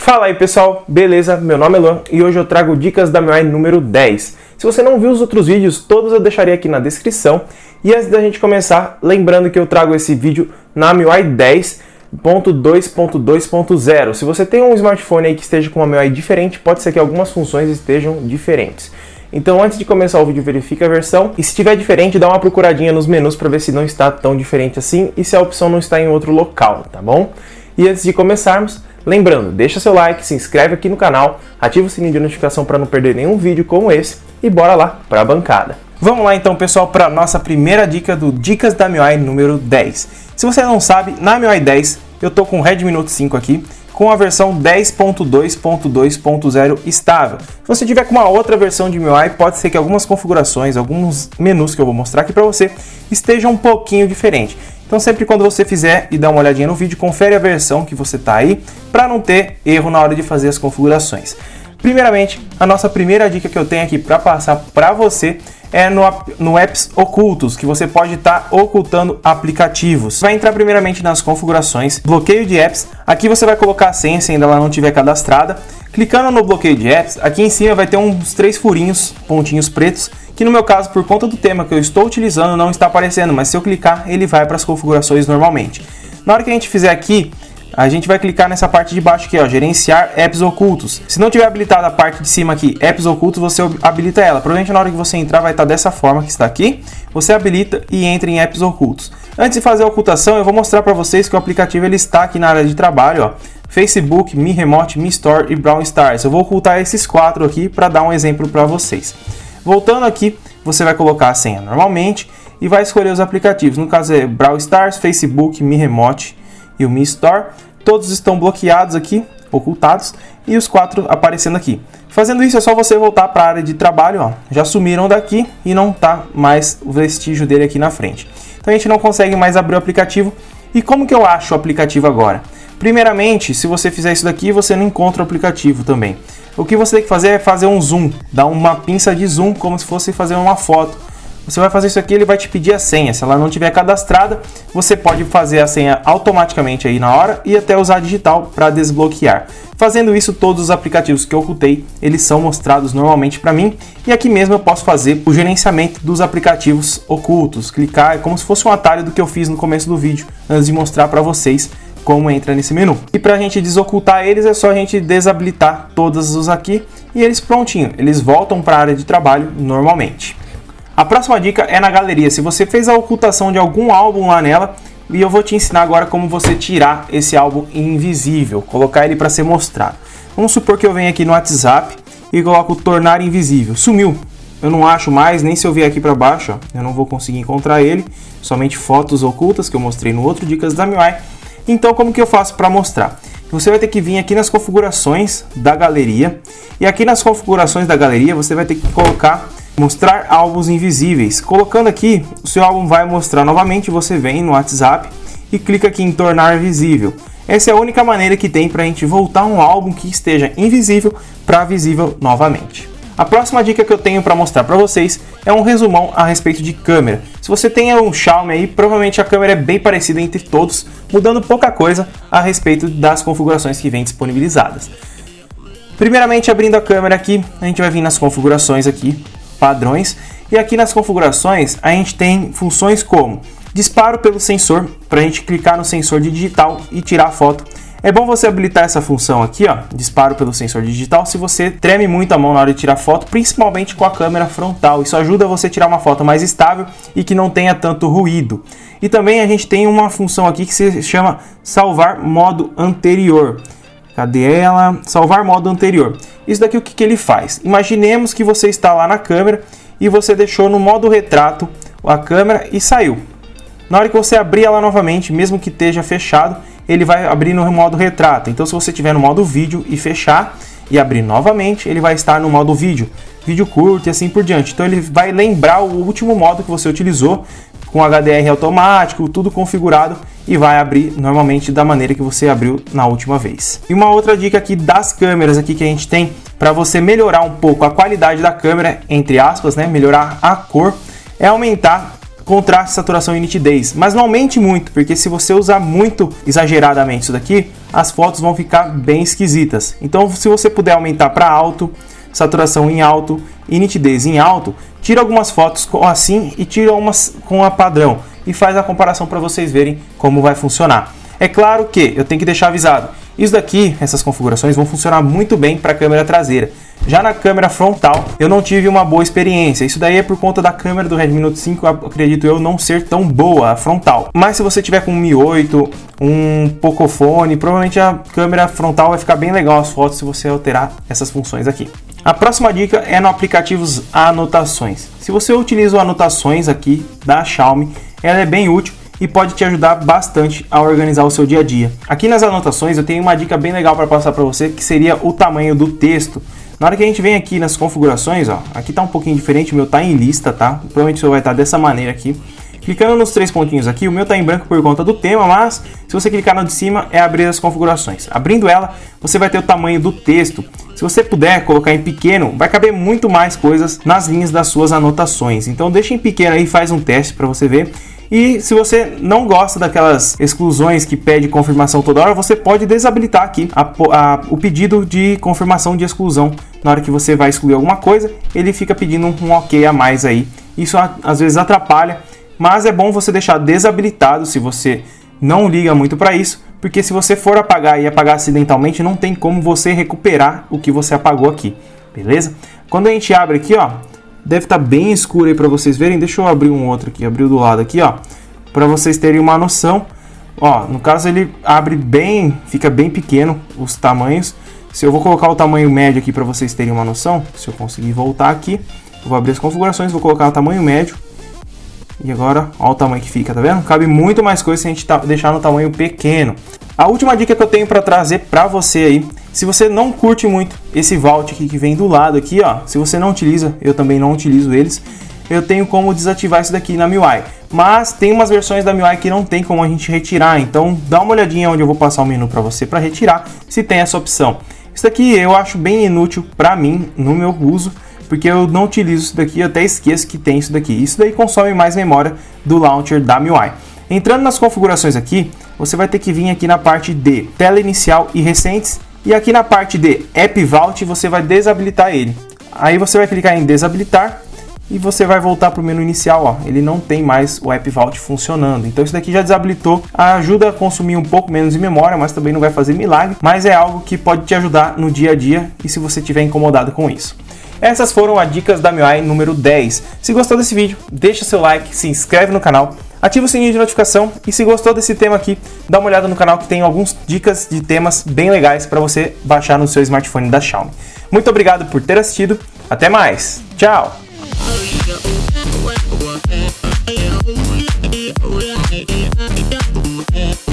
Fala aí pessoal, beleza? Meu nome é Luan e hoje eu trago dicas da MIUI número 10. Se você não viu os outros vídeos, todos eu deixarei aqui na descrição. E antes da gente começar, lembrando que eu trago esse vídeo na MIUI 10.2.2.0. Se você tem um smartphone aí que esteja com uma MIUI diferente, pode ser que algumas funções estejam diferentes. Então antes de começar o vídeo, verifique a versão e se estiver diferente, dá uma procuradinha nos menus para ver se não está tão diferente assim e se a opção não está em outro local, tá bom? E antes de começarmos, lembrando, deixa seu like, se inscreve aqui no canal, ativa o sininho de notificação para não perder nenhum vídeo como esse e bora lá para a bancada. Vamos lá então pessoal para a nossa primeira dica do Dicas da MIUI número 10. Se você não sabe, na MIUI 10 eu tô com o Redmi Note 5 aqui, com a versão 10.2.2.0 estável. Se você tiver com uma outra versão de MIUI, pode ser que algumas configurações, alguns menus que eu vou mostrar aqui para você, estejam um pouquinho diferentes. Então sempre quando você fizer e dar uma olhadinha no vídeo, confere a versão que você está aí, para não ter erro na hora de fazer as configurações. Primeiramente, a nossa primeira dica que eu tenho aqui para passar para você é no Apps Ocultos, que você pode estar ocultando aplicativos. Vai entrar primeiramente nas configurações, bloqueio de apps. Aqui você vai colocar a senha se ainda ela não estiver cadastrada. Clicando no bloqueio de apps, aqui em cima vai ter uns 3 furinhos, pontinhos pretos, que no meu caso, por conta do tema que eu estou utilizando, não está aparecendo, mas se eu clicar, ele vai para as configurações normalmente. Na hora que a gente fizer aqui, a gente vai clicar nessa parte de baixo aqui, ó, gerenciar apps ocultos. Se não tiver habilitada a parte de cima aqui, apps ocultos, você habilita ela. Provavelmente na hora que você entrar vai estar dessa forma que está aqui. Você habilita e entra em apps ocultos. Antes de fazer a ocultação, eu vou mostrar para vocês que o aplicativo ele está aqui na área de trabalho, ó. Facebook, Mi Remote, Mi Store e Brawl Stars. Eu vou ocultar esses 4 aqui para dar um exemplo para vocês. Voltando aqui, você vai colocar a senha normalmente e vai escolher os aplicativos. No caso é Brawl Stars, Facebook, Mi Remote e o Mi Store. Todos estão bloqueados aqui, ocultados, e os 4 aparecendo aqui. Fazendo isso é só você voltar para a área de trabalho, ó. Já sumiram daqui e não está mais o vestígio dele aqui na frente. Então a gente não consegue mais abrir o aplicativo. E como que eu acho o aplicativo agora? Primeiramente, se você fizer isso daqui, você não encontra o aplicativo também. O que você tem que fazer é fazer um zoom, dar uma pinça de zoom como se fosse fazer uma foto. Você vai fazer isso aqui, ele vai te pedir a senha. Se ela não tiver cadastrada, você pode fazer a senha automaticamente aí na hora e até usar a digital para desbloquear. Fazendo isso, todos os aplicativos que eu ocultei, eles são mostrados normalmente para mim. E aqui mesmo eu posso fazer o gerenciamento dos aplicativos ocultos. Clicar, é como se fosse um atalho do que eu fiz no começo do vídeo, antes de mostrar para vocês como entra nesse menu. E para a gente desocultar eles, é só a gente desabilitar todos os aqui e eles prontinho, eles voltam para a área de trabalho normalmente. A próxima dica é na galeria. Se você fez a ocultação de algum álbum lá nela, e eu vou te ensinar agora como você tirar esse álbum invisível, colocar ele para ser mostrado. Vamos supor que eu venho aqui no WhatsApp e coloco tornar invisível. Sumiu. Eu não acho mais, nem se eu vier aqui para baixo, ó, eu não vou conseguir encontrar ele. Somente fotos ocultas que eu mostrei no outro Dicas da MIUI. Então como que eu faço para mostrar? Você vai ter que vir aqui nas configurações da galeria. E aqui nas configurações da galeria você vai ter que colocar mostrar álbuns invisíveis. Colocando aqui, o seu álbum vai mostrar novamente. Você vem no WhatsApp e clica aqui em tornar visível. Essa é a única maneira que tem para a gente voltar um álbum que esteja invisível para visível novamente. A próxima dica que eu tenho para mostrar para vocês é um resumão a respeito de câmera. Se você tem um Xiaomi aí, provavelmente a câmera é bem parecida entre todos, mudando pouca coisa a respeito das configurações que vêm disponibilizadas. Primeiramente, abrindo a câmera aqui, a gente vai vir nas configurações aqui, padrões, e aqui nas configurações a gente tem funções como disparo pelo sensor, para a gente clicar no sensor de digital e tirar a foto. É bom você habilitar essa função aqui, ó, disparo pelo sensor digital, se você treme muito a mão na hora de tirar foto, principalmente com a câmera frontal. Isso ajuda você a tirar uma foto mais estável e que não tenha tanto ruído. E também a gente tem uma função aqui que se chama salvar modo anterior. Cadê ela? Salvar modo anterior. Isso daqui o que ele faz? Imaginemos que você está lá na câmera e você deixou no modo retrato a câmera e saiu. Na hora que você abrir ela novamente, mesmo que esteja fechado, ele vai abrir no modo retrato. Então se você estiver no modo vídeo e fechar e abrir novamente, ele vai estar no modo vídeo curto e assim por diante. Então ele vai lembrar o último modo que você utilizou, com HDR automático, tudo configurado, e vai abrir normalmente da maneira que você abriu na última vez. E uma outra dica aqui das câmeras aqui que a gente tem para você melhorar um pouco a qualidade da câmera, entre aspas, né, melhorar a cor, é aumentar contraste, saturação e nitidez, mas não aumente muito, porque se você usar muito exageradamente isso daqui, as fotos vão ficar bem esquisitas. Então, se você puder aumentar para alto, saturação em alto e nitidez em alto, tira algumas fotos assim e tira umas com a padrão e faz a comparação para vocês verem como vai funcionar. É claro que eu tenho que deixar avisado, isso daqui, essas configurações vão funcionar muito bem para a câmera traseira. Já na câmera frontal, eu não tive uma boa experiência. Isso daí é por conta da câmera do Redmi Note 5, acredito eu, não ser tão boa, a frontal. Mas se você tiver com um Mi 8, um Pocophone, provavelmente a câmera frontal vai ficar bem legal as fotos se você alterar essas funções aqui. A próxima dica é no aplicativo Anotações. Se você utiliza o Anotações aqui da Xiaomi, ela é bem útil e pode te ajudar bastante a organizar o seu dia a dia. Aqui nas anotações eu tenho uma dica bem legal para passar para você, que seria o tamanho do texto. Na hora que a gente vem aqui nas configurações, ó, aqui tá um pouquinho diferente, o meu tá em lista, tá? Provavelmente o seu vai estar dessa maneira aqui. Clicando nos três pontinhos aqui, o meu tá em branco por conta do tema, mas se você clicar no de cima é abrir as configurações. Abrindo ela, você vai ter o tamanho do texto. Se você puder colocar em pequeno, vai caber muito mais coisas nas linhas das suas anotações. Então deixa em pequeno aí, faz um teste para você ver. E se você não gosta daquelas exclusões que pede confirmação toda hora, você pode desabilitar aqui o pedido de confirmação de exclusão. Na hora que você vai excluir alguma coisa, ele fica pedindo um ok a mais aí. Isso às vezes atrapalha, mas é bom você deixar desabilitado se você não liga muito para isso, porque se você for apagar e apagar acidentalmente, não tem como você recuperar o que você apagou aqui, beleza? Quando a gente abre aqui, ó, deve estar bem escuro aí para vocês verem. Deixa eu abrir um outro aqui, abrir do lado aqui, ó, para vocês terem uma noção. Ó, no caso ele abre bem, fica bem pequeno os tamanhos. Se eu vou colocar o tamanho médio aqui para vocês terem uma noção, se eu conseguir voltar aqui, eu vou abrir as configurações, vou colocar o tamanho médio. E agora, ó o tamanho que fica, tá vendo? Cabe muito mais coisa se a gente deixar no tamanho pequeno. A última dica que eu tenho para trazer para você aí, se você não curte muito esse Vault aqui que vem do lado aqui, ó, se você não utiliza, eu também não utilizo eles, eu tenho como desativar isso daqui na MIUI. Mas tem umas versões da MIUI que não tem como a gente retirar, então dá uma olhadinha onde eu vou passar o menu para você para retirar, se tem essa opção. Isso daqui eu acho bem inútil para mim, no meu uso, porque eu não utilizo isso daqui, eu até esqueço que tem isso daqui. Isso daí consome mais memória do launcher da MIUI. Entrando nas configurações aqui, você vai ter que vir aqui na parte de tela inicial e recentes, e aqui na parte de App Vault você vai desabilitar ele. Aí você vai clicar em desabilitar e você vai voltar para o menu inicial, ó. Ele não tem mais o App Vault funcionando. Então isso daqui já desabilitou, ajuda a consumir um pouco menos de memória, mas também não vai fazer milagre, mas é algo que pode te ajudar no dia a dia e se você estiver incomodado com isso. Essas foram as dicas da MIUI número 10. Se gostou desse vídeo, deixa seu like, se inscreve no canal, ativa o sininho de notificação e se gostou desse tema aqui, dá uma olhada no canal que tem algumas dicas de temas bem legais para você baixar no seu smartphone da Xiaomi. Muito obrigado por ter assistido, até mais, tchau! Yeah.